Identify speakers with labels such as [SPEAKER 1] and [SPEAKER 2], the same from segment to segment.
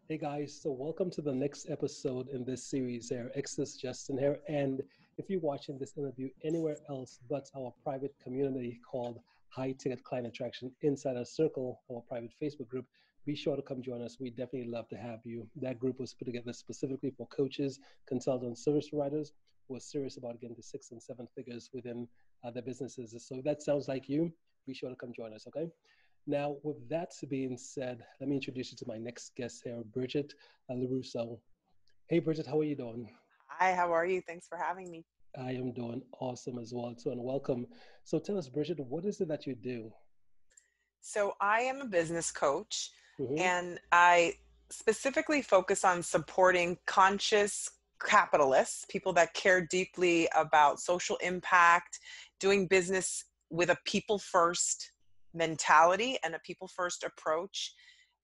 [SPEAKER 1] Hey guys, so welcome to the next episode in this series here. Extus Justin here. And if you're watching this interview anywhere else but our private community called High Ticket Client Attraction Insider Circle, our private Facebook group, be sure to come join us. We definitely love to have you. That group was put together specifically for coaches, consultants, service providers who are serious about getting to six and seven figures within their businesses. So if that sounds like you, be sure to come join us, okay? Now, with that being said, let me introduce you to my next guest here, Brigette Iarrusso. Hey, Bridget, how are you doing?
[SPEAKER 2] Hi, how are you? Thanks for having me.
[SPEAKER 1] I am doing awesome as well, too, and welcome. So tell us, Bridget, what is it that you do?
[SPEAKER 2] So, I am a business coach
[SPEAKER 1] Mm-hmm.
[SPEAKER 2] and I specifically focus on supporting conscious capitalists, people that care deeply about social impact, doing business with a people first mentality and a people first approach,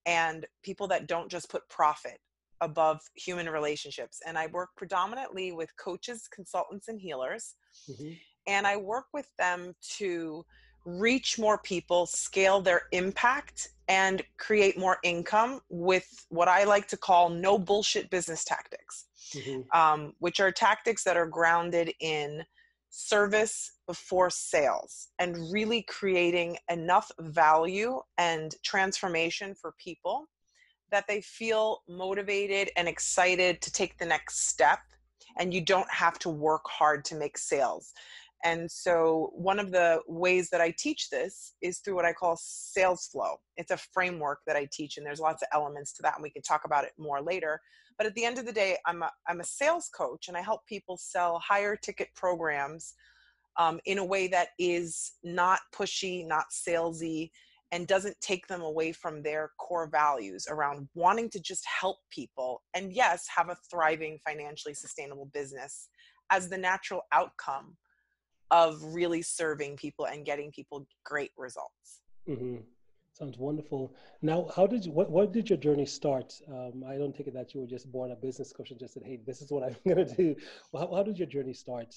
[SPEAKER 2] and people that don't just put profit above human relationships. And I work predominantly with coaches, consultants, and healers.
[SPEAKER 1] Mm-hmm.
[SPEAKER 2] And I work with them to reach more people, scale their impact, and create more income with what I like to call no bullshit business tactics,
[SPEAKER 1] Mm-hmm.
[SPEAKER 2] which are tactics that are grounded in service before sales and really creating enough value and transformation for people that they feel motivated and excited to take the next step, and you don't have to work hard to make sales. And so one of the ways that I teach this is through what I call sales flow. It's a framework that I teach, and there's lots of elements to that, and we can talk about it more later. But at the end of the day, I'm a sales coach, and I help people sell higher ticket programs in a way that is not pushy, not salesy, and doesn't take them away from their core values around wanting to just help people and, yes, have a thriving, financially sustainable business as the natural outcome of really serving people and getting people great results.
[SPEAKER 1] Mm-hmm. Sounds wonderful. Now, how did you, what did your journey start? I don't take it that you were just born a business coach and just said, hey, this is what I'm going to do. Well, how did your journey start?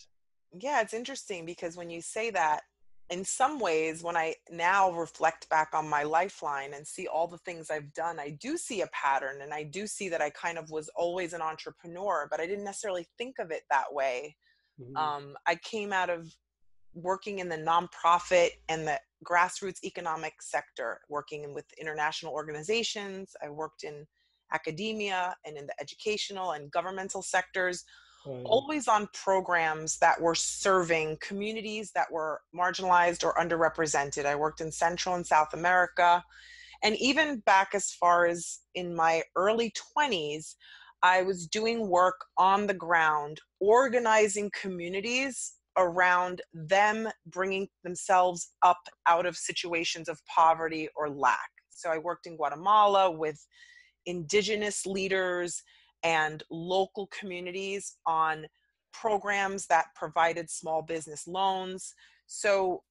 [SPEAKER 2] Yeah, it's interesting because when you say that, in some ways, when I now reflect back on my lifeline and see all the things I've done, I do see a pattern, and I do see that I kind of was always an entrepreneur, but I didn't necessarily think of it that way.
[SPEAKER 1] Mm-hmm.
[SPEAKER 2] I came out of working in the nonprofit and the grassroots economic sector, working with international organizations. I worked in academia and in the educational and governmental sectors,
[SPEAKER 1] Right.
[SPEAKER 2] always on programs that were serving communities that were marginalized or underrepresented. I worked in Central and South America. And even back as far as in my early 20s, I was doing work on the ground, organizing communities around them bringing themselves up out of situations of poverty or lack. So I worked in Guatemala with indigenous leaders and local communities on programs that provided small business loans. So,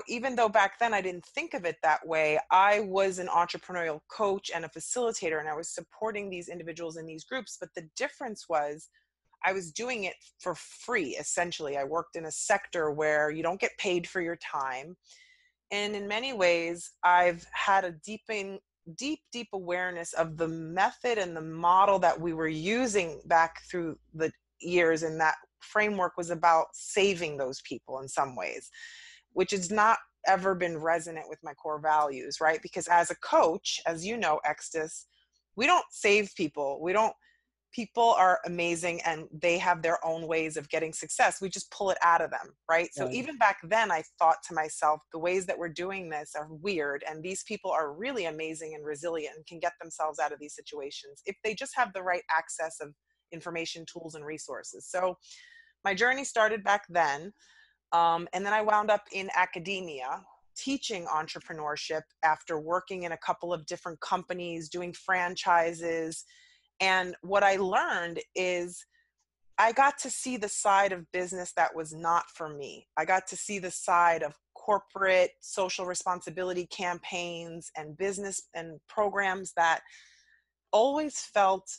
[SPEAKER 2] even though back then I didn't think of it that way, I was an entrepreneurial coach and a facilitator, and I was supporting these individuals in these groups. But the difference was I was doing it for free, essentially. I worked in a sector where you don't get paid for your time. And in many ways, I've had a deep awareness of the method and the model that we were using back through the years. And that framework was about saving those people in some ways, which has not ever been resonant with my core values, right? Because as a coach, as you know, Extus, we don't save people. We don't People are amazing and they have their own ways of getting success. We just pull it out of them, right? So
[SPEAKER 1] Right.
[SPEAKER 2] even back then, I thought to myself, the ways that we're doing this are weird. And these people are really amazing and resilient and can get themselves out of these situations if they just have the right access of information, tools, and resources. So my journey started back then. And then I wound up in academia teaching entrepreneurship after working in a couple of different companies, doing franchises. And what I learned is I got to see the side of business that was not for me. I got to see the side of corporate social responsibility campaigns and business and programs that always felt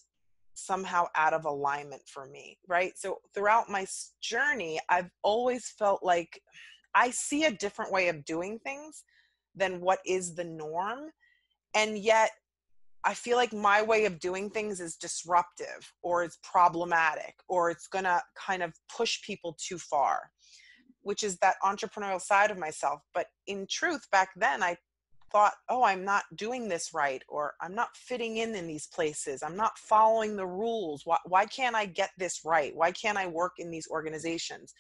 [SPEAKER 2] somehow out of alignment for me, right? So throughout my journey, I've always felt like I see a different way of doing things than what is the norm. And yet I feel like my way of doing things is disruptive, or it's problematic, or it's going to kind of push people too far, which is that entrepreneurial side of myself. But in truth, back then, I thought, oh, I'm not doing this right, or I'm not fitting in these places. I'm not following the rules. Why can't I get this right? Why can't I work in these organizations?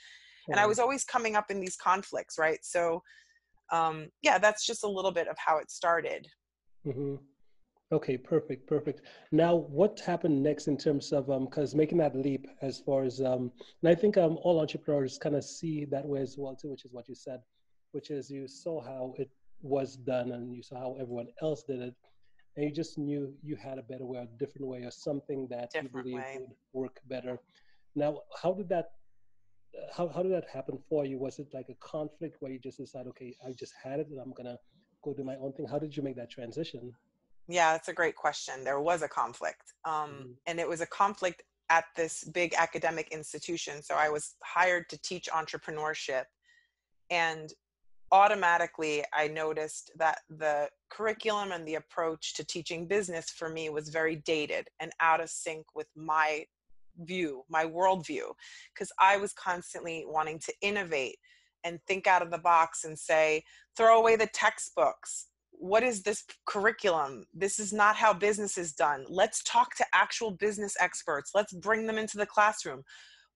[SPEAKER 2] And I
[SPEAKER 1] Right.
[SPEAKER 2] was always coming up in these conflicts, right? So, yeah, that's just a little bit of how it started.
[SPEAKER 1] Hmm. Okay, perfect, perfect. Now, what happened next in terms of because making that leap as far as and I think all entrepreneurs kind of see that way as well too, which is what you said, which is you saw how it was done and you saw how everyone else did it, and you just knew you had a better way, a different way, or something that you
[SPEAKER 2] Different
[SPEAKER 1] believe
[SPEAKER 2] way.
[SPEAKER 1] would work better. Now, how did that happen for you? Was it like a conflict where you just decide, okay, I just had it and I'm gonna go do my own thing? How did you make that transition?
[SPEAKER 2] Yeah, that's a great question. There was a conflict.
[SPEAKER 1] Hmm.
[SPEAKER 2] And it was a conflict at this big academic institution. So I was hired to teach entrepreneurship. And automatically, I noticed that the curriculum and the approach to teaching business for me was very dated and out of sync with my view, my worldview, because I was constantly wanting to innovate and think out of the box and say, throw away the textbooks. What is this curriculum? This is not how business is done. Let's talk to actual business experts. Let's bring them into the classroom.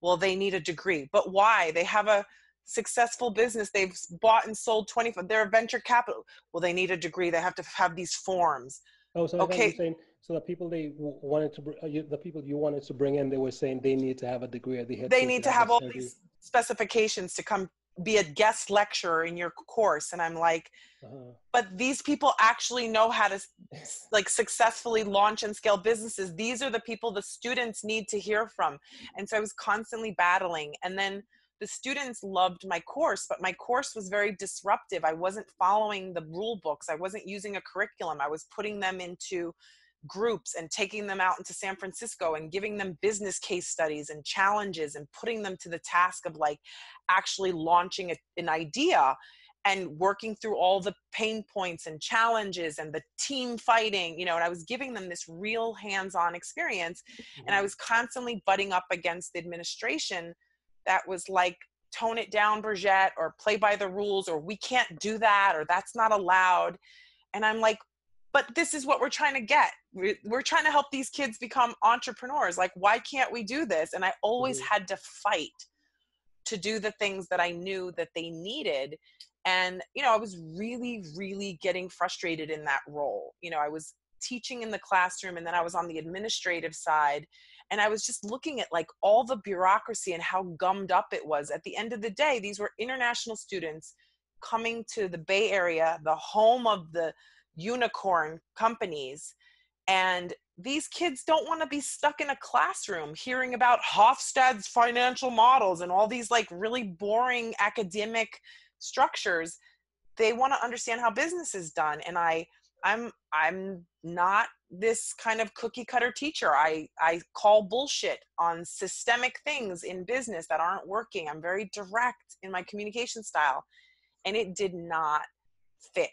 [SPEAKER 2] Well, they need a degree. But why? They have a successful business. They've bought and sold 25. They're a venture capital. Well, they need a degree. They have to have these forms.
[SPEAKER 1] Oh, so I thought you were
[SPEAKER 2] Okay,
[SPEAKER 1] saying so the people wanted to the people you wanted to bring in, they were saying they need to have a degree or they had
[SPEAKER 2] they
[SPEAKER 1] to
[SPEAKER 2] need to
[SPEAKER 1] have a
[SPEAKER 2] have all
[SPEAKER 1] study.
[SPEAKER 2] these specifications to come be a guest lecturer in your course. And I'm like,
[SPEAKER 1] Uh-huh.
[SPEAKER 2] but these people actually know how to like successfully launch and scale businesses. These are the people the students need to hear from. And so I was constantly battling. And then the students loved my course, but my course was very disruptive. I wasn't following the rule books. I wasn't using a curriculum. I was putting them into groups and taking them out into San Francisco and giving them business case studies and challenges and putting them to the task of like actually launching an idea and working through all the pain points and challenges and the team fighting, you know, and I was giving them this real hands-on experience. And I
[SPEAKER 1] Hmm.
[SPEAKER 2] was constantly butting up against the administration that was like, tone it down, Brigette, or play by the rules, or we can't do that, or that's not allowed. And I'm like, but this is what we're trying to get. We're trying to help these kids become entrepreneurs. Like, why can't we do this? And I always
[SPEAKER 1] Hmm.
[SPEAKER 2] had to fight to do the things that I knew that they needed. And, you know, I was really, really getting frustrated in that role. You know, I was teaching in the classroom and then I was on the administrative side. And I was just looking at like all the bureaucracy and how gummed up it was. At the end of the day, these were international students coming to the Bay Area, the home of the unicorn companies, and these kids don't want to be stuck in a classroom hearing about Hofstede's financial models and all these like really boring academic structures. They want to understand how business is done. And I'm not this kind of cookie cutter teacher. I call bullshit on systemic things in business that aren't working. I'm very direct in my communication style, and it did not fit.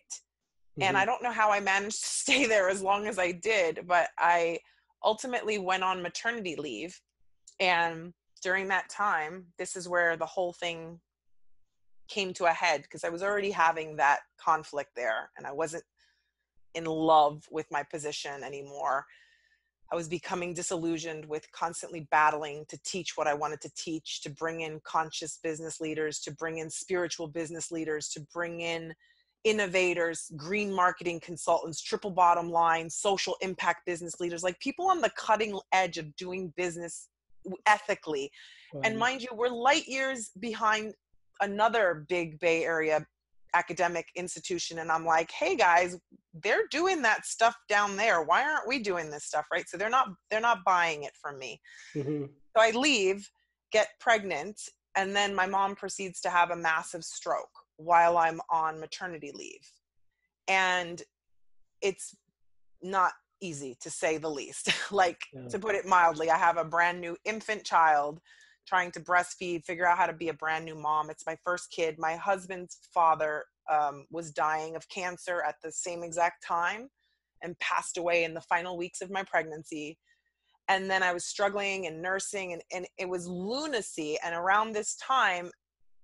[SPEAKER 2] And
[SPEAKER 1] Hmm.
[SPEAKER 2] I don't know how I managed to stay there as long as I did, but I ultimately went on maternity leave. And during that time, this is where the whole thing came to a head, because I was already having that conflict there and I wasn't in love with my position anymore. I was becoming disillusioned with constantly battling to teach what I wanted to teach, to bring in conscious business leaders, to bring in spiritual business leaders, to bring in innovators, green marketing consultants, triple bottom line, social impact business leaders, like people on the cutting edge of doing business ethically. And
[SPEAKER 1] Right.
[SPEAKER 2] mind you, we're light years behind another big Bay Area academic institution. And I'm like, hey guys, they're doing that stuff down there. Why aren't we doing this stuff? Right. So they're not buying it from me.
[SPEAKER 1] Hmm.
[SPEAKER 2] So I leave, get pregnant, and then my mom proceeds to have a massive stroke while I'm on maternity leave. And it's not easy, to say the least. Like,
[SPEAKER 1] Yeah.
[SPEAKER 2] to put it mildly, I have a brand new infant child, trying to breastfeed, figure out how to be a brand new mom. It's my first kid. My husband's father was dying of cancer at the same exact time. and passed away in the final weeks of my pregnancy. And then I was struggling and nursing, and it was lunacy. And around this time,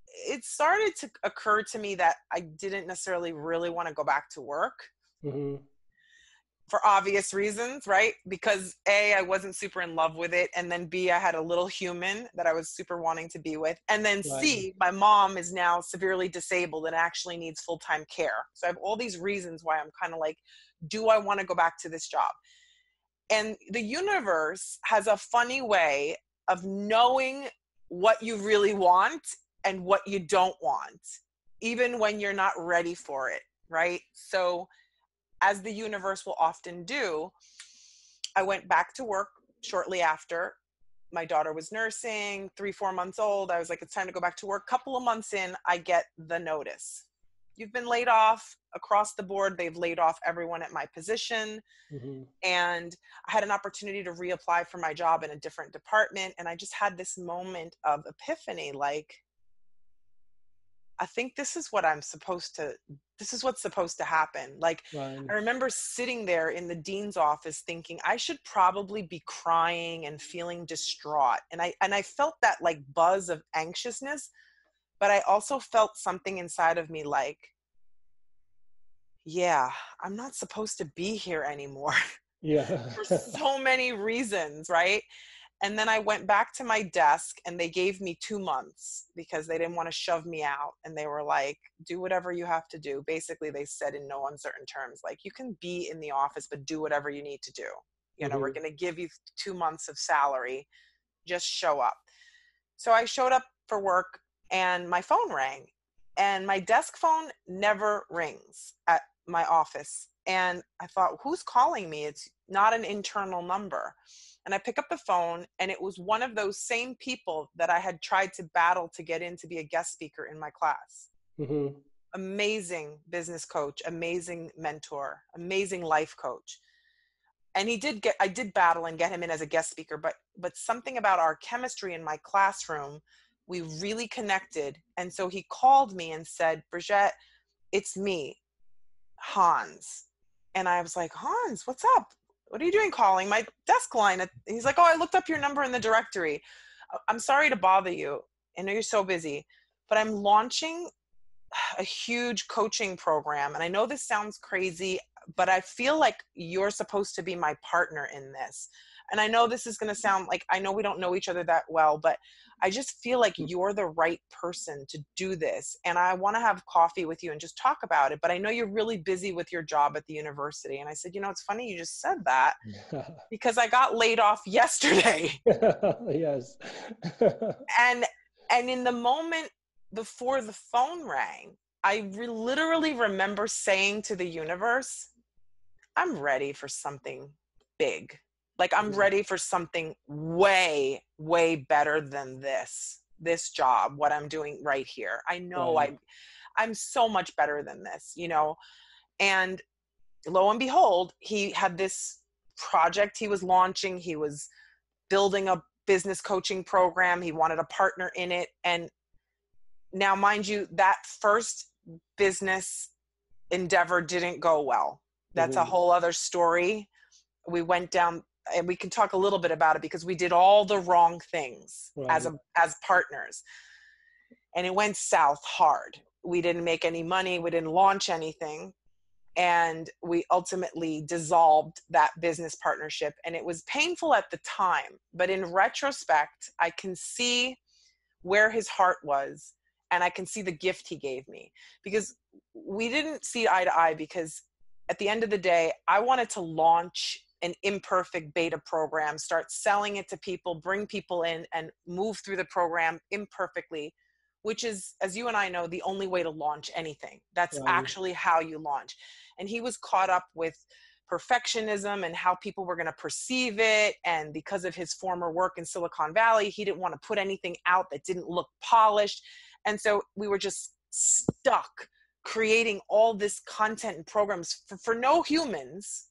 [SPEAKER 2] it started to occur to me that I didn't necessarily really want to go back to work.
[SPEAKER 1] Mm-hmm.
[SPEAKER 2] For obvious reasons, right? Because A, I wasn't super in love with it. And then B, I had a little human that I was super wanting to be with. And then
[SPEAKER 1] Right.
[SPEAKER 2] C, my mom is now severely disabled and actually needs full-time care. So I have all these reasons why I'm kind of like, do I want to go back to this job? And the universe has a funny way of knowing what you really want and what you don't want, even when you're not ready for it, right? So as the universe will often do, I went back to work shortly after. My daughter was nursing, 3-4 months old. I was like, it's time to go back to work. Couple of months in, I get the notice. You've been laid off across the board. They've laid off everyone at my position.
[SPEAKER 1] Mm-hmm.
[SPEAKER 2] And I had an opportunity to reapply for my job in a different department. And I just had this moment of epiphany, like, I think this is what's supposed to happen. Like,
[SPEAKER 1] Right.
[SPEAKER 2] I remember sitting there in the dean's office thinking I should probably be crying and feeling distraught. And I felt that like buzz of anxiousness, but I also felt something inside of me like, yeah, I'm not supposed to be here anymore
[SPEAKER 1] Yeah.
[SPEAKER 2] for so many reasons, right? And then I went back to my desk and they gave me 2 months because they didn't want to shove me out. And they were like, do whatever you have to do. Basically, they said in no uncertain terms, like, you can be in the office, but do whatever you need to do. You know, we're
[SPEAKER 1] Mm-hmm.
[SPEAKER 2] going to give you 2 months of salary. Just show up. So I showed up for work and my phone rang. And my desk phone never rings at my office. And I thought, who's calling me? It's not an internal number. And I pick up the phone and it was one of those same people that I had tried to battle to get in to be a guest speaker in my class.
[SPEAKER 1] Mm-hmm.
[SPEAKER 2] Amazing business coach, amazing mentor, amazing life coach. And I did battle and get him in as a guest speaker, but something about our chemistry in my classroom, we really connected. And so he called me and said, Brigette, it's me, Hans. And I was like, Hans, what's up? What are you doing calling my desk line? He's like, oh, I looked up your number in the directory. I'm sorry to bother you. I know you're so busy, but I'm launching a huge coaching program. And I know this sounds crazy, but I feel like you're supposed to be my partner in this. And I know this is going to sound like, I know we don't know each other that well, but I just feel like you're the right person to do this. And I want to have coffee with you and just talk about it. But I know you're really busy with your job at the university. And I said, it's funny you just said that because I got laid off yesterday.
[SPEAKER 1] Yes.
[SPEAKER 2] And in the moment before the phone rang, I literally remember saying to the universe, I'm ready for something big. Like, I'm ready for something way, way better than this job, what I'm doing right here. I know
[SPEAKER 1] Right.
[SPEAKER 2] I'm so much better than this, and lo and behold, he had this project he was launching. He was building a business coaching program. He wanted a partner in it. And now, mind you, that first business endeavor didn't go well. That's a
[SPEAKER 1] Mm-hmm.
[SPEAKER 2] whole other story. We went down, and we can talk a little bit about it because we did all the wrong things
[SPEAKER 1] Right.
[SPEAKER 2] as partners. And it went south hard. We didn't make any money. We didn't launch anything. And we ultimately dissolved that business partnership. And it was painful at the time. But in retrospect, I can see where his heart was. And I can see the gift he gave me, because we didn't see eye to eye, because at the end of the day, I wanted to launch an imperfect beta program, start selling it to people, bring people in and move through the program imperfectly, which is, as you and I know, the only way to launch anything. That's
[SPEAKER 1] Right.
[SPEAKER 2] actually how you launch. And he was caught up with perfectionism and how people were going to perceive it. And because of his former work in Silicon Valley, he didn't want to put anything out that didn't look polished. And so we were just stuck creating all this content and programs for no humans,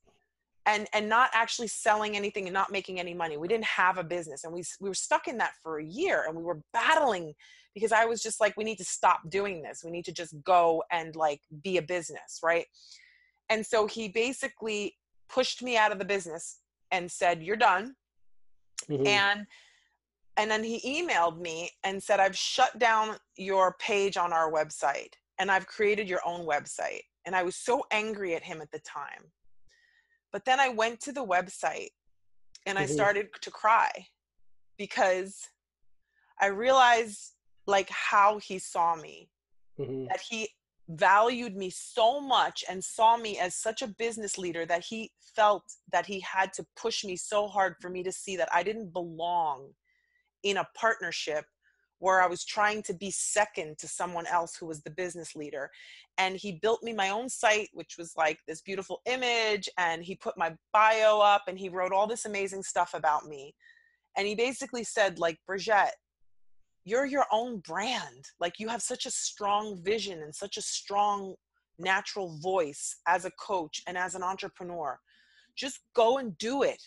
[SPEAKER 2] and not actually selling anything and not making any money. We didn't have a business, and we were stuck in that for a year, and we were battling because I was just like, we need to stop doing this. We need to just go and like be a business, right? And so he basically pushed me out of the business and said, "You're done."
[SPEAKER 1] Mm-hmm.
[SPEAKER 2] And then he emailed me and said, "I've shut down your page on our website and I've created your own website." And I was so angry at him at the time. But then I went to the website and I
[SPEAKER 1] Mm-hmm.
[SPEAKER 2] started to cry because I realized like how he saw me,
[SPEAKER 1] Mm-hmm.
[SPEAKER 2] that he valued me so much and saw me as such a business leader that he felt that he had to push me so hard for me to see that I didn't belong in a partnership where I was trying to be second to someone else who was the business leader. And he built me my own site, which was like this beautiful image. And he put my bio up and he wrote all this amazing stuff about me. And he basically said, like, "Brigette, you're your own brand. Like, you have such a strong vision and such a strong natural voice as a coach and as an entrepreneur. Just go and do it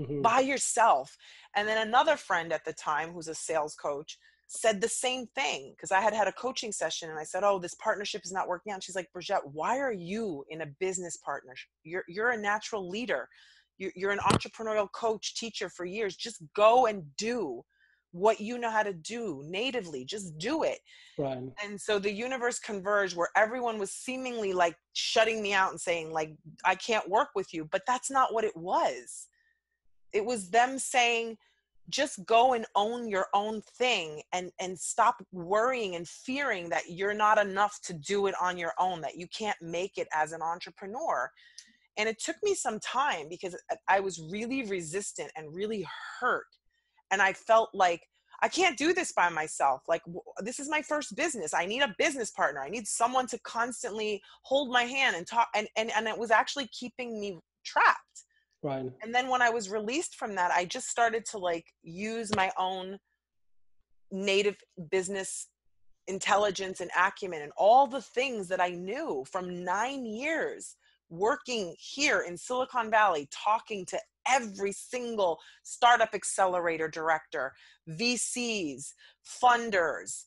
[SPEAKER 1] Mm-hmm.
[SPEAKER 2] by yourself." And then another friend at the time, who's a sales coach, said the same thing, because I had had a coaching session and I said, "Oh, this partnership is not working out." She's like, "Brigette, why are you in a business partnership? You're a natural leader. You're an entrepreneurial coach, teacher for years. Just go and do what you know how to do natively. Just do it."
[SPEAKER 1] Right.
[SPEAKER 2] And so the universe converged where everyone was seemingly like shutting me out and saying like, "I can't work with you." But that's not what it was. It was them saying, "Just go and own your own thing and stop worrying and fearing that you're not enough to do it on your own, that you can't make it as an entrepreneur." And it took me some time because I was really resistant and really hurt. And I felt like, I can't do this by myself. Like, this is my first business. I need a business partner. I need someone to constantly hold my hand and talk. And it was actually keeping me trapped.
[SPEAKER 1] Right.
[SPEAKER 2] And then when I was released from that, I just started to like use my own native business intelligence and acumen and all the things that I knew from 9 years working here in Silicon Valley, talking to every single startup accelerator director, VCs, funders,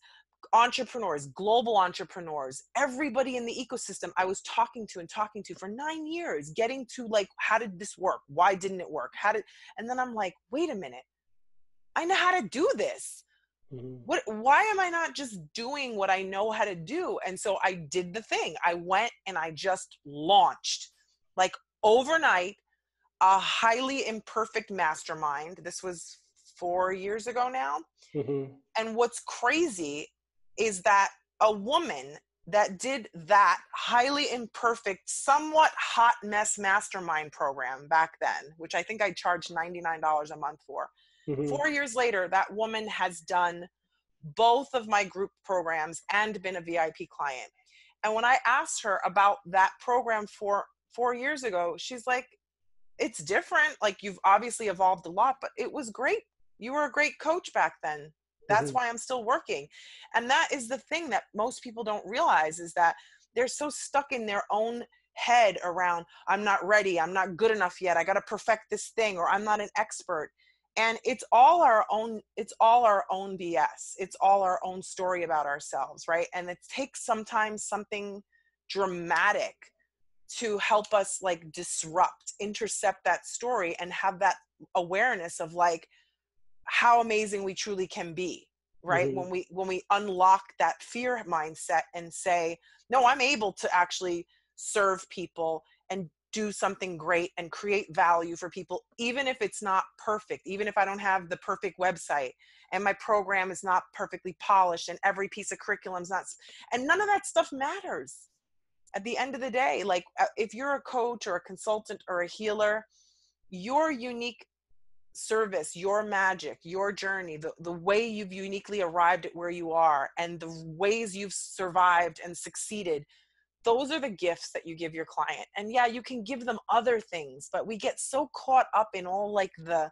[SPEAKER 2] entrepreneurs, global entrepreneurs, everybody in the ecosystem I was talking to for 9 years, getting to like, how did this work? Why didn't it work? And then I'm like, wait a minute, I know how to do this.
[SPEAKER 1] Mm-hmm.
[SPEAKER 2] Why am I not just doing what I know how to do? And so I did the thing. I went and I just launched, like, overnight, a highly imperfect mastermind. This was 4 years ago now.
[SPEAKER 1] Mm-hmm.
[SPEAKER 2] And what's crazy is that a woman that did that highly imperfect, somewhat hot mess mastermind program back then, which I think I charged $99 a month for.
[SPEAKER 1] Mm-hmm.
[SPEAKER 2] 4 years later, that woman has done both of my group programs and been a VIP client. And when I asked her about that program 4 years ago, she's like, "It's different. Like, you've obviously evolved a lot, but it was great. You were a great coach back then. That's
[SPEAKER 1] Mm-hmm.
[SPEAKER 2] why I'm still working." And that is the thing that most people don't realize, is that they're so stuck in their own head around, "I'm not ready. I'm not good enough yet. I got to perfect this thing," or "I'm not an expert." And it's all our own BS. It's all our own story about ourselves, right? And it takes sometimes something dramatic to help us like intercept that story and have that awareness of like how amazing we truly can be, right?
[SPEAKER 1] Mm-hmm.
[SPEAKER 2] When we unlock that fear mindset and say, "No, I'm able to actually serve people and do something great and create value for people, even if it's not perfect, even if I don't have the perfect website and my program is not perfectly polished and every piece of curriculum's not," and none of that stuff matters at the end of the day. Like, if you're a coach or a consultant or a healer, your unique service, your magic, your journey, the way you've uniquely arrived at where you are and the ways you've survived and succeeded, those are the gifts that you give your client. And yeah, you can give them other things, but we get so caught up in all like the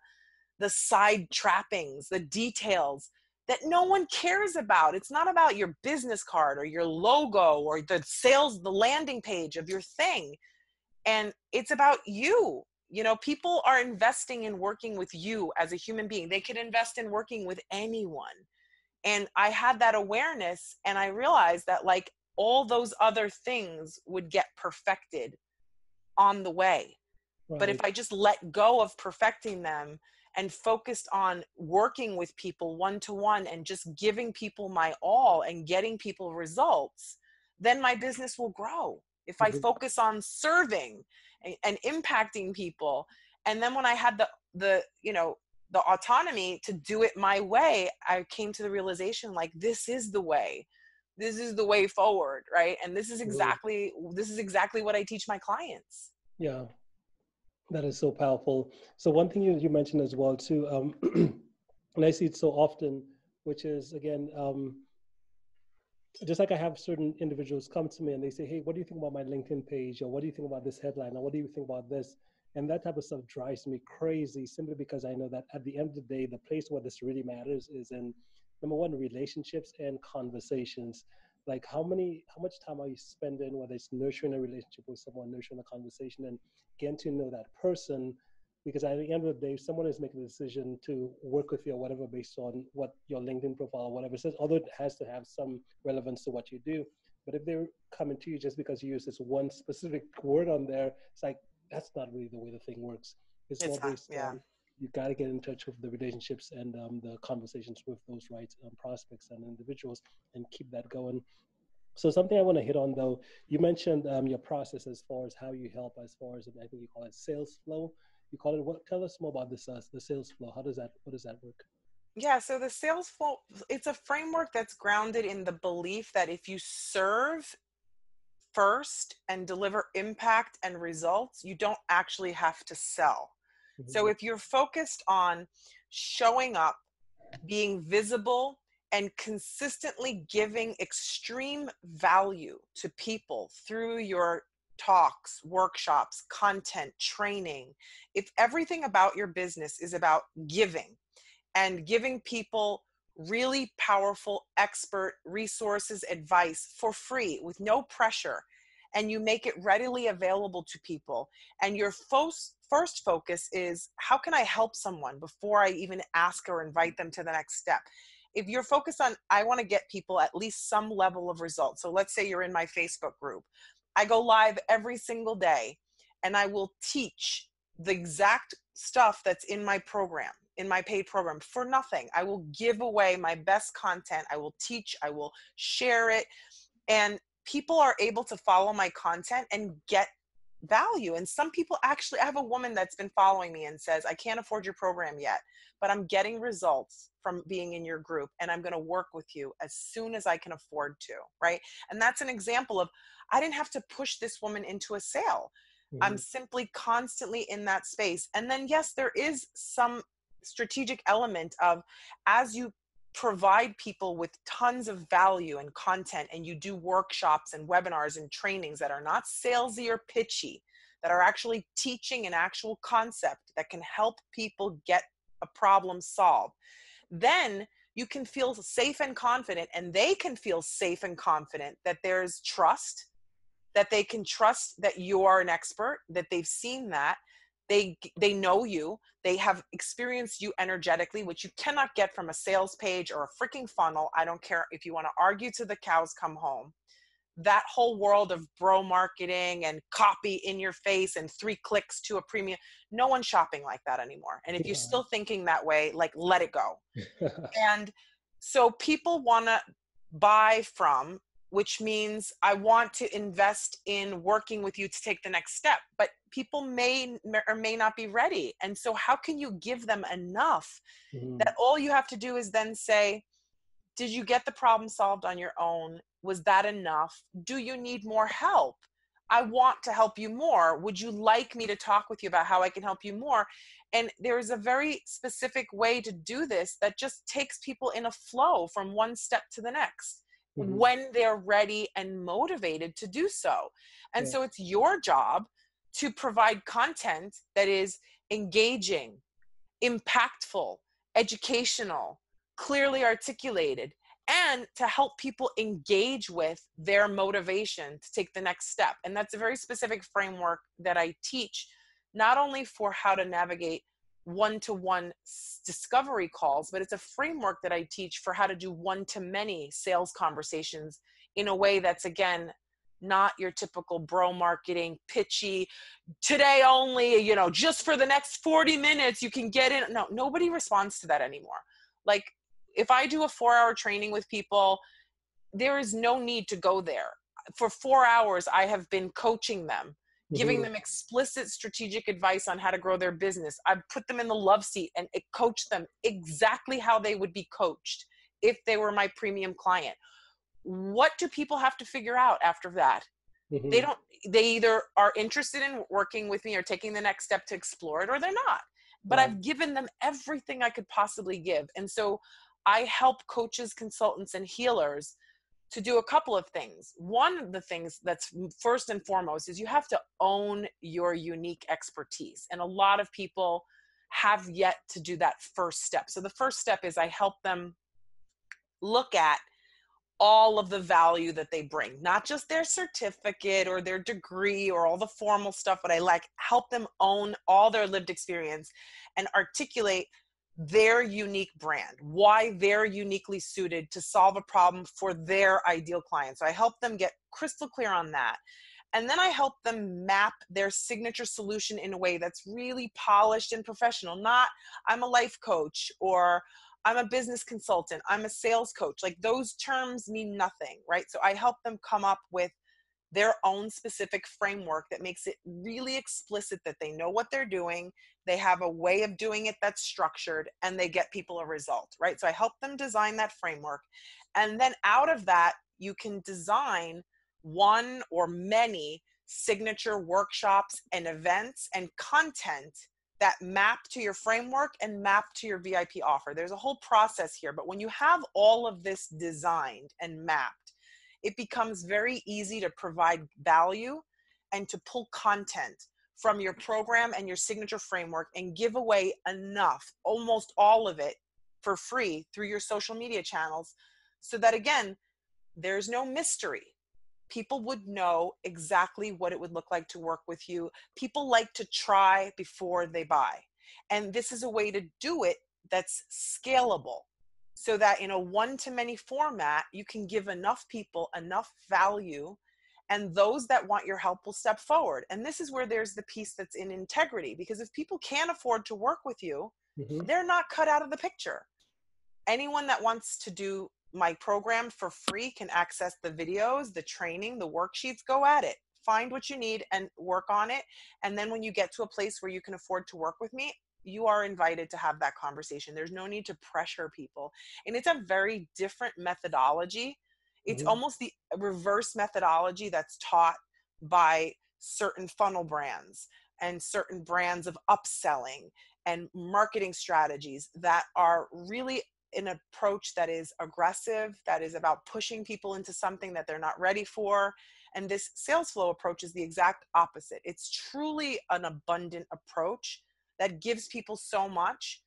[SPEAKER 2] side trappings, the details that no one cares about. It's not about your business card or your logo or the sales, the landing page of your thing. And it's about you. You know, people are investing in working with you as a human being. They could invest in working with anyone. And I had that awareness and I realized that like all those other things would get perfected on the way. But if
[SPEAKER 1] Right.
[SPEAKER 2] I just let go of perfecting them and focused on working with people one-to-one and just giving people my all and getting people results, then my business will grow. If I
[SPEAKER 1] Mhm.
[SPEAKER 2] focus on serving and impacting people, and then when I had the autonomy to do it my way, I came to the realization, like, this is the way. This is the way forward, right? And
[SPEAKER 1] Mhm.
[SPEAKER 2] this is exactly what I teach my clients.
[SPEAKER 1] Yeah, that is so powerful. So one thing you mentioned as well too, and I see it so often, which is again, just like I have certain individuals come to me and they say, "Hey, what do you think about my LinkedIn page? Or what do you think about this headline? Or what do you think about this?" And that type of stuff drives me crazy simply because I know that at the end of the day, the place where this really matters is in number one, relationships and conversations. Like how much time are you spending, whether it's nurturing a relationship with someone, nurturing a conversation, and getting to know that person, because at the end of the day, if someone is making a decision to work with you or whatever based on what your LinkedIn profile or whatever says, although it has to have some relevance to what you do, but if they're coming to you just because you use this one specific word on there, it's like that's not really the way the thing works. It's more
[SPEAKER 2] It's not,
[SPEAKER 1] based
[SPEAKER 2] yeah.
[SPEAKER 1] on you got to get in touch with the relationships and the conversations with those right prospects and individuals and keep that going. So something I want to hit on though, you mentioned your process as far as how you help, as far as I think you call it sales flow. You call it what? Tell us more about this, the sales flow. How does that? What does that work?
[SPEAKER 2] Yeah, so the sales flow, it's a framework that's grounded in the belief that if you serve first and deliver impact and results, you don't actually have to sell. So
[SPEAKER 1] Mm-hmm.
[SPEAKER 2] if you're focused on showing up, being visible, and consistently giving extreme value to people through your talks, workshops, content, training, if everything about your business is about giving, and giving people really powerful expert resources, advice for free with no pressure, and you make it readily available to people, and your first focus is how can I help someone before I even ask or invite them to the next step. If you're focused on I want to get people at least some level of results, so let's say you're in my Facebook group, I go live every single day and I will teach the exact stuff that's in my program, in my paid program, for nothing. I will give away my best content. I will teach, I will share it. And people are able to follow my content and get value. And some people actually, I have a woman that's been following me and says, I can't afford your program yet, but I'm getting results from being in your group and I'm going to work with you as soon as I can afford to, right? And that's an example of, I didn't have to push this woman into a sale. I'm
[SPEAKER 1] Mm-hmm.
[SPEAKER 2] simply constantly in that space. And then, yes, there is some strategic element of, as you provide people with tons of value and content, and you do workshops and webinars and trainings that are not salesy or pitchy, that are actually teaching an actual concept that can help people get a problem solved, then you can feel safe and confident, and they can feel safe and confident that there's trust, that they can trust that you are an expert, that they've seen that, they know you, they have experienced you energetically, which you cannot get from a sales page or a freaking funnel. I don't care if you want to argue to the cows come home. That whole world of bro marketing and copy in your face and 3 clicks to a premium, no one's shopping like that anymore. And if you're still thinking that way, like, let it go. And so people want to buy from, which means I want to invest in working with you to take the next step. But people may or may not be ready. And so, how can you give them enough
[SPEAKER 1] Mm-hmm.
[SPEAKER 2] that all you have to do is then say, did you get the problem solved on your own? Was that enough? Do you need more help? I want to help you more. Would you like me to talk with you about how I can help you more? And there is a very specific way to do this that just takes people in a flow from one step to the next
[SPEAKER 1] Mm-hmm.
[SPEAKER 2] when they're ready and motivated to do so. And
[SPEAKER 1] Yeah.
[SPEAKER 2] so it's your job to provide content that is engaging, impactful, educational, clearly articulated, and to help people engage with their motivation to take the next step. And that's a very specific framework that I teach, not only for how to navigate one-to-one discovery calls, but it's a framework that I teach for how to do one-to-many sales conversations in a way that's, again, not your typical bro marketing, pitchy, today only, you know, just for the next 40 minutes, you can get in. No, nobody responds to that anymore. Like if I do a 4-hour training with people, there is no need to go there. For 4 hours, I have been coaching them, giving them explicit strategic advice on how to grow their business. I've put them in the love seat and coached them exactly how they would be coached if they were my premium client. What do people have to figure out after that? They either are interested in working with me or taking the next step to explore it, or they're not. But I've given them everything I could possibly give. And so I help coaches, consultants, and healers to do a couple of things. One of the things that's first and foremost is you have to own your unique expertise. And a lot of people have yet to do that first step. So the first step is I help them look at all of the value that they bring, not just their certificate or their degree or all the formal stuff, but I help them own all their lived experience and articulate their unique brand, why they're uniquely suited to solve a problem for their ideal client. So I help them get crystal clear on that. And then I help them map their signature solution in a way that's really polished and professional. Not, I'm a life coach, or I'm a business consultant, I'm a sales coach. Like those terms mean nothing, right? So I help them come up with their own specific framework that makes it really explicit that they know what they're doing, they have a way of doing it that's structured, and they get people a result, right? So I help them design that framework. And then out of that, you can design one or many signature workshops and events and content that map to your framework and map to your VIP offer. There's a whole process here, but when you have all of this designed and mapped, it becomes very easy to provide value and to pull content from your program and your signature framework and give away enough, almost all of it, for free through your social media channels, so that again, there's no mystery. People would know exactly what it would look like to work with you. People like to try before they buy. And this is a way to do it that's scalable, so that in a one-to-many format, you can give enough people enough value, and those that want your help will step forward. And this is where there's the piece that's in integrity, because if people can't afford to work with you, they're not cut out of the picture. Anyone that wants to do my program for free can access the videos, the training, the worksheets. Go at it. Find what you need and work on it. And then when you get to a place where you can afford to work with me, you are invited to have that conversation. There's no need to pressure people. And it's a very different methodology. It's almost the reverse methodology that's taught by certain funnel brands and certain brands of upselling and marketing strategies that are really an approach that is aggressive, that is about pushing people into something that they're not ready for. And this sales flow approach is the exact opposite. It's truly an abundant approach that gives people so much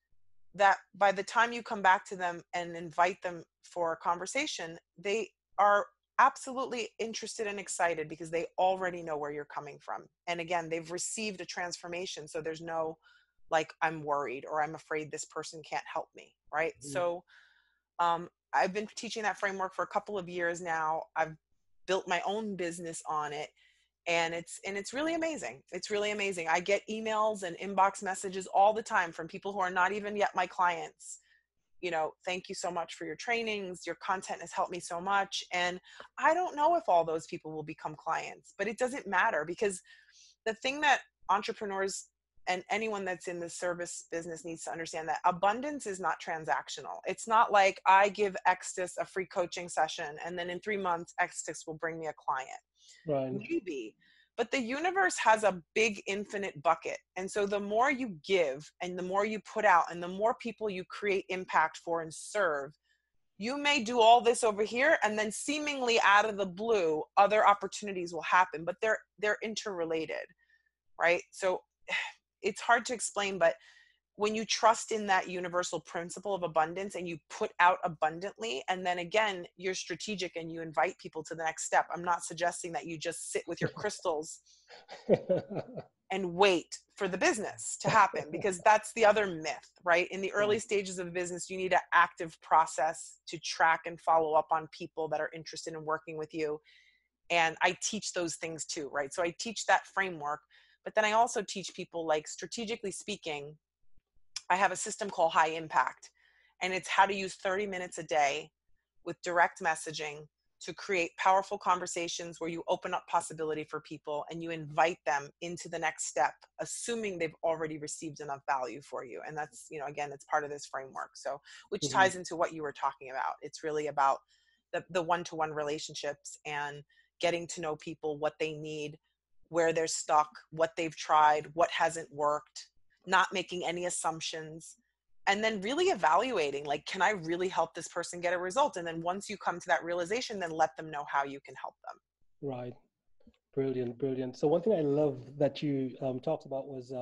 [SPEAKER 2] that by the time you come back to them and invite them for a conversation, they are absolutely interested and excited because they already know where you're coming from. And again, they've received a transformation. So there's no like, I'm worried or I'm afraid this person can't help me, right? So I've been teaching that framework for a couple of years now. I've built my own business on it. And it's really amazing. It's really amazing. I get emails and inbox messages all the time from people who are not even yet my clients. You know, thank you so much for your trainings. Your content has helped me so much. And I don't know if all those people will become clients, but it doesn't matter, because the thing that entrepreneurs and anyone that's in the service business needs to understand, that abundance is not transactional. It's not like I give Extus a free coaching session and then in 3 months, Extus will bring me a client.
[SPEAKER 1] Right.
[SPEAKER 2] Maybe, but the universe has a big infinite bucket. And so the more you give and the more you put out and the more people you create impact for and serve, you may do all this over here and then seemingly out of the blue, other opportunities will happen, but they're interrelated, right? So it's hard to explain, but when you trust in that universal principle of abundance and you put out abundantly, and then again, you're strategic and you invite people to the next step. I'm not suggesting that you just sit with your crystals and wait for the business to happen, because that's the other myth, right? In the early stages of business, you need an active process to track and follow up on people that are interested in working with you. And I teach those things too, right? So I teach that framework, but then I also teach people, like, strategically speaking, I have a system called High Impact, and it's how to use 30 minutes a day with direct messaging to create powerful conversations where you open up possibility for people and you invite them into the next step, assuming they've already received enough value for you. And that's, again, it's part of this framework. So, which
[SPEAKER 1] Hmm.
[SPEAKER 2] ties into what you were talking about. It's really about the one-to-one relationships and getting to know people, what they need, where they're stuck, what they've tried, what hasn't worked, not making any assumptions, and then really evaluating, like, can I really help this person get a result? And then once you come to that realization, then let them know how you can help them.
[SPEAKER 1] Right. Brilliant, brilliant. So one thing I love that you talked about was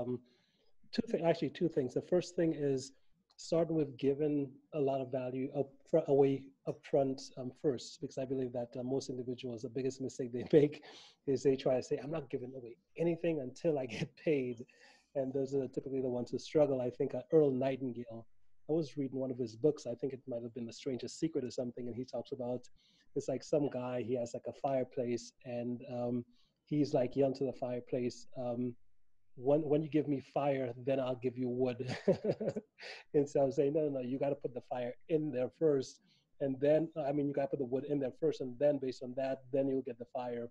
[SPEAKER 1] two things. The first thing is starting with giving a lot of value away upfront first, because I believe that most individuals, the biggest mistake they make is they try to say, I'm not giving away anything until I get paid. And those are typically the ones who struggle. I think Earl Nightingale, I was reading one of his books. I think it might have been The Strangest Secret or something. And he talks about, it's like some guy, he has like a fireplace, and he's like yelling to the fireplace, when you give me fire, then I'll give you wood. And so I was saying, no, you got to put the fire in there first. And then, you got to put the wood in there first. And then based on that, then you'll get the fire.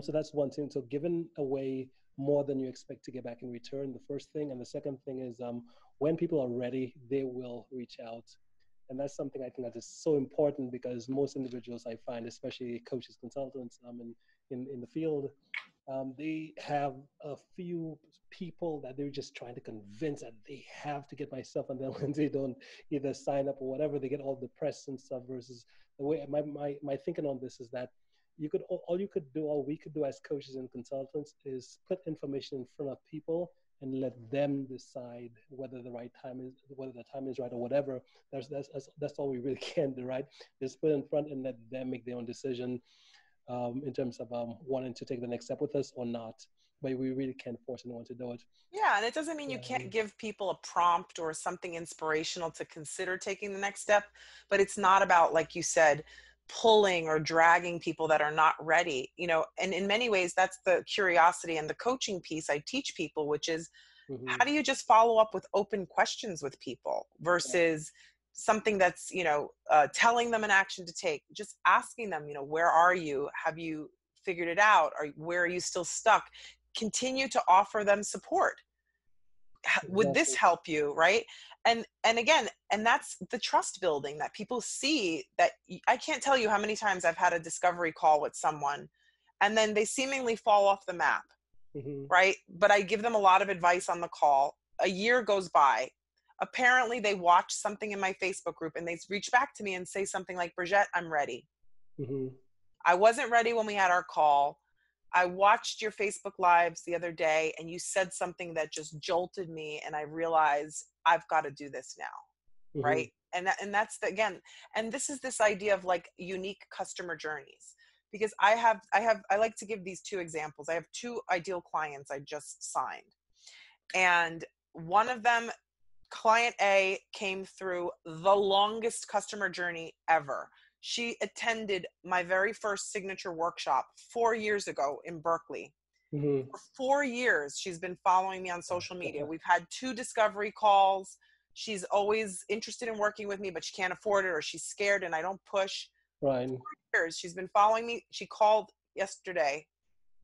[SPEAKER 1] So that's one thing. So giving away more than you expect to get back in return, the first thing. And the second thing is when people are ready, they will reach out. And that's something I think that is so important, because most individuals I find, especially coaches, consultants in the field, they have a few people that they're just trying to convince that they have to get my stuff, and then when they don't either sign up or whatever, they get all depressed and stuff. Versus the way my thinking on this is that all we could do as coaches and consultants is put information in front of people and let them decide whether the time is right or whatever. That's all we really can do, right? Just put in front and let them make their own decision in terms of wanting to take the next step with us or not. But we really can't force anyone to do it.
[SPEAKER 2] Yeah, and it doesn't mean you can't give people a prompt or something inspirational to consider taking the next step, but it's not about, like you said, pulling or dragging people that are not ready. And in many ways, that's the curiosity and the coaching piece I teach people, which is,
[SPEAKER 1] Mm-hmm.
[SPEAKER 2] how do you just follow up with open questions with people versus something that's, telling them an action to take, just asking them, where are you? Have you figured it out? Or where are you still stuck? Continue to offer them support. Would this
[SPEAKER 1] Exactly.
[SPEAKER 2] help you? Right. And again, and that's the trust building that people see. That I can't tell you how many times I've had a discovery call with someone and then they seemingly fall off the map.
[SPEAKER 1] Mm-hmm.
[SPEAKER 2] Right. But I give them a lot of advice on the call. A year goes by. Apparently they watch something in my Facebook group and they reach back to me and say something like, Brigette, I'm ready.
[SPEAKER 1] Mm-hmm.
[SPEAKER 2] I wasn't ready when we had our call. I watched your Facebook lives the other day and you said something that just jolted me. And I realized I've got to do this now.
[SPEAKER 1] Mm-hmm.
[SPEAKER 2] Right. And that's again, and this is this idea of like unique customer journeys, because I like to give these two examples. I have two ideal clients I just signed. And one of them, client A, came through the longest customer journey ever. She attended my very first signature workshop 4 years ago in Berkeley.
[SPEAKER 1] Mm-hmm.
[SPEAKER 2] For 4 years, she's been following me on social media. We've had 2 discovery calls. She's always interested in working with me, but she can't afford it or she's scared and I don't push.
[SPEAKER 1] Right.
[SPEAKER 2] 4 years, she's been following me. She called yesterday.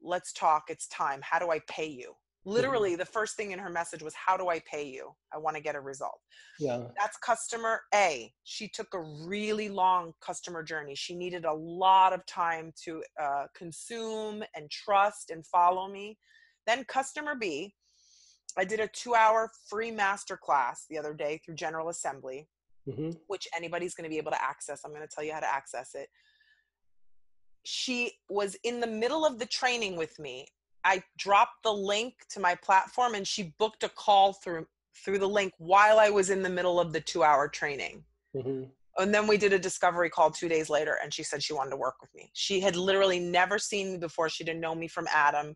[SPEAKER 2] Let's talk. It's time. How do I pay you?
[SPEAKER 1] Mm-hmm.
[SPEAKER 2] Literally, the first thing in her message was, how do I pay you? I want to get a result.
[SPEAKER 1] Yeah.
[SPEAKER 2] That's customer A. She took a really long customer journey. She needed a lot of time to consume and trust and follow me. Then customer B, I did a 2-hour free masterclass the other day through General Assembly,
[SPEAKER 1] Mm-hmm.
[SPEAKER 2] which anybody's going to be able to access. I'm going to tell you how to access it. She was in the middle of the training with me. I dropped the link to my platform and she booked a call through the link while I was in the middle of the 2-hour training.
[SPEAKER 1] Mm-hmm.
[SPEAKER 2] And then we did a discovery call 2 days later and she said she wanted to work with me. She had literally never seen me before. She didn't know me from Adam,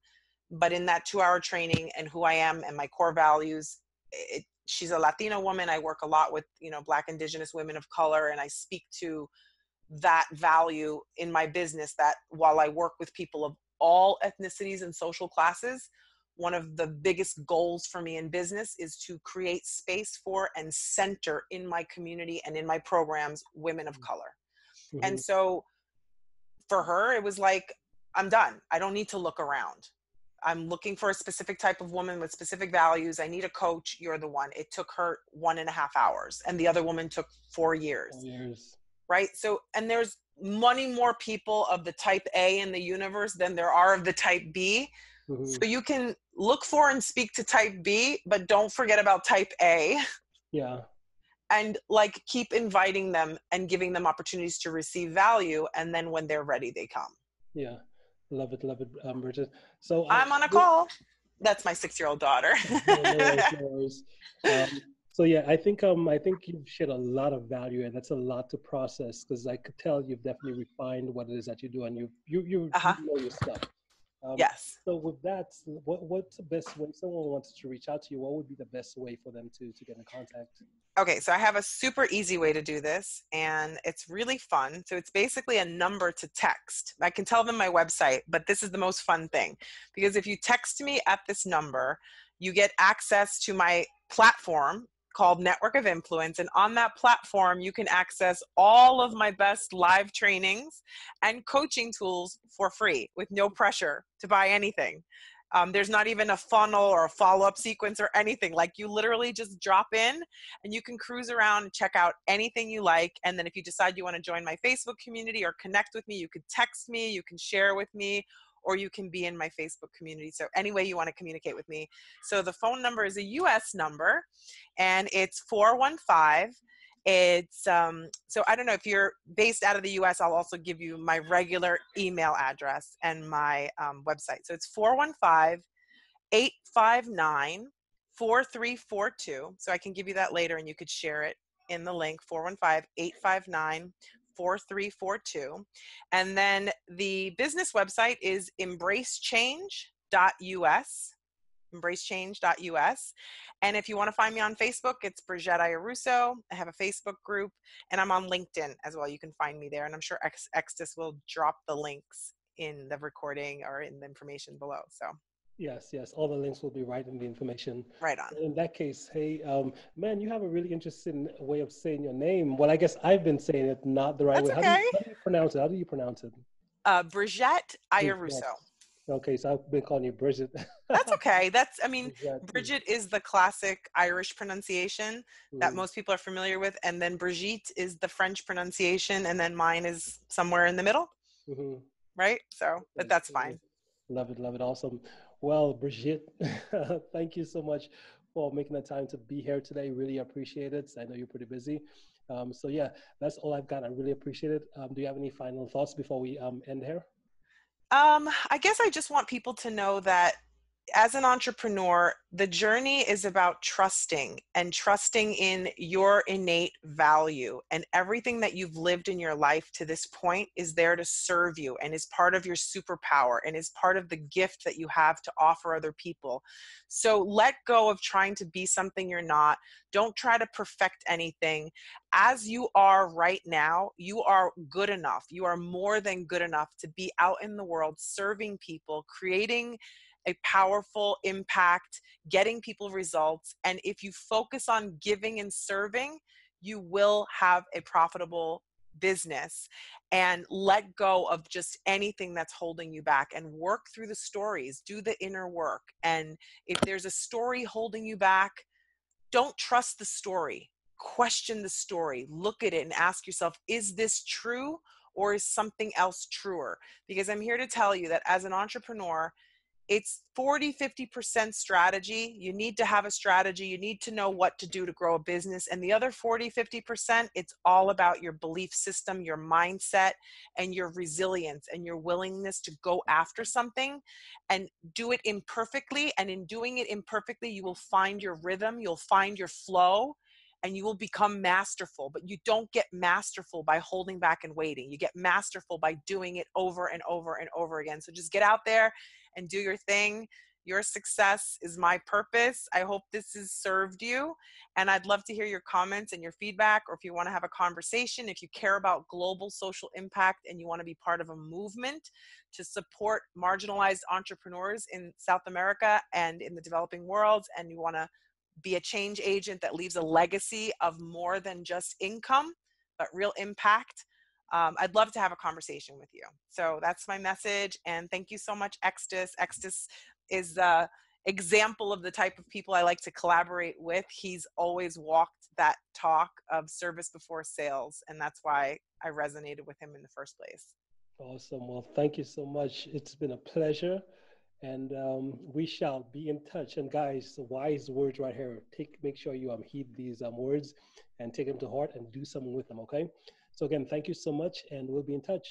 [SPEAKER 2] but in that 2-hour training and who I am and my core values, she's a Latina woman. I work a lot with, Black, Indigenous women of color, and I speak to that value in my business, that while I work with people of all ethnicities and social classes, one of the biggest goals for me in business is to create space for and center in my community and in my programs women of color. And
[SPEAKER 1] Mm-hmm.
[SPEAKER 2] so for her, it was like, I'm done. I don't need to look around. I'm looking for a specific type of woman with specific values. I need a coach. You're the one. It took her 1.5 hours, and the other woman took 4 years.
[SPEAKER 1] 4 years.
[SPEAKER 2] Right? So, and there's many more people of the type A in the universe than there are of the type B.
[SPEAKER 1] Mm-hmm.
[SPEAKER 2] So you can look for and speak to type B, but don't forget about type A.
[SPEAKER 1] Yeah.
[SPEAKER 2] And like keep inviting them and giving them opportunities to receive value. And then when they're ready, they come.
[SPEAKER 1] Yeah. Love it, Bridget. So
[SPEAKER 2] I'm on a call. That's my 6-year-old daughter.
[SPEAKER 1] no worries. So yeah, I think you've shared a lot of value, and that's a lot to process, because I could tell you've definitely refined what it is that you do, and you know your stuff.
[SPEAKER 2] Yes.
[SPEAKER 1] So with that, what's the best way? If someone wants to reach out to you, what would be the best way for them to get in contact?
[SPEAKER 2] Okay, so I have a super easy way to do this, and it's really fun. So it's basically a number to text. I can tell them my website, but this is the most fun thing, because if you text me at this number, you get access to my platform called Network of Influence. And on that platform, you can access all of my best live trainings and coaching tools for free with no pressure to buy anything. There's not even a funnel or a follow-up sequence or anything. Like, you literally just drop in and you can cruise around and check out anything you like. And then if you decide you want to join my Facebook community or connect with me, you could text me, you can share with me, or you can be in my Facebook community. So any way you want to communicate with me. So the phone number is a US number, and it's 415. It's so I don't know if you're based out of the US. I'll also give you my regular email address and my website. So it's 415-859-4342. So I can give you that later, and you could share it in the link. 415-859-4342. And then the business website is embracechange.us. embracechange.us. And if you want to find me on Facebook, it's Brigette Iarrusso. I have a Facebook group, and I'm on LinkedIn as well. You can find me there, and I'm sure Extus will drop the links in the recording or in the information below. So
[SPEAKER 1] Yes, all the links will be right in the information.
[SPEAKER 2] Right on.
[SPEAKER 1] In that case, hey, man, you have a really interesting way of saying your name. Well, I guess I've been saying it not the right
[SPEAKER 2] That's
[SPEAKER 1] way.
[SPEAKER 2] okay.
[SPEAKER 1] How do you pronounce it? How do you pronounce it?
[SPEAKER 2] Brigette Iarrusso.
[SPEAKER 1] Okay, so I've been calling you Bridget.
[SPEAKER 2] That's okay.
[SPEAKER 1] Exactly.
[SPEAKER 2] Bridget is the classic Irish pronunciation that most people are familiar with. And then Brigitte is the French pronunciation. And then mine is somewhere in the middle. Right? So, but that's fine.
[SPEAKER 1] Love it. Awesome. Well, Brigitte, thank you so much for making the time to be here today. Really appreciate it. I know you're pretty busy. So yeah, that's all I've got. I really appreciate it. Do you have any final thoughts before we end here?
[SPEAKER 2] I guess I just want people to know that as an entrepreneur, the journey is about trusting in your innate value, and everything that you've lived in your life to this point is there to serve you and is part of your superpower and is part of the gift that you have to offer other people. So let go of trying to be something you're not. Don't try to perfect anything. As you are right now, you are good enough. You are more than good enough to be out in the world serving people, creating a powerful impact, getting people results. And if you focus on giving and serving, you will have a profitable business. And let go of just anything that's holding you back and work through the stories, do the inner work. And if there's a story holding you back, don't trust the story. Question the story, look at it and ask yourself, is this true or is something else truer? Because I'm here to tell you that as an entrepreneur, it's 40-50% strategy. You need to have a strategy. You need to know what to do to grow a business. And the other 40-50%, it's all about your belief system, your mindset, and your resilience and your willingness to go after something and do it imperfectly. And in doing it imperfectly, you will find your rhythm, you'll find your flow, and you will become masterful. But you don't get masterful by holding back and waiting. You get masterful by doing it over and over and over again. So just get out there and do your thing. Your success is my purpose. I hope this has served you. And I'd love to hear your comments and your feedback, or if you want to have a conversation, if you care about global social impact and you want to be part of a movement to support marginalized entrepreneurs in South America and in the developing world, and you want to be a change agent that leaves a legacy of more than just income, but real impact, I'd love to have a conversation with you. So that's my message. And thank you so much, Extus. Extus is the example of the type of people I like to collaborate with. He's always walked that talk of service before sales. And that's why I resonated with him in the first place.
[SPEAKER 1] Awesome. Well, thank you so much. It's been a pleasure. And we shall be in touch. And guys, wise words right here. Make sure you heed these words and take them to heart and do something with them. Okay. So again, thank you so much, and we'll be in touch.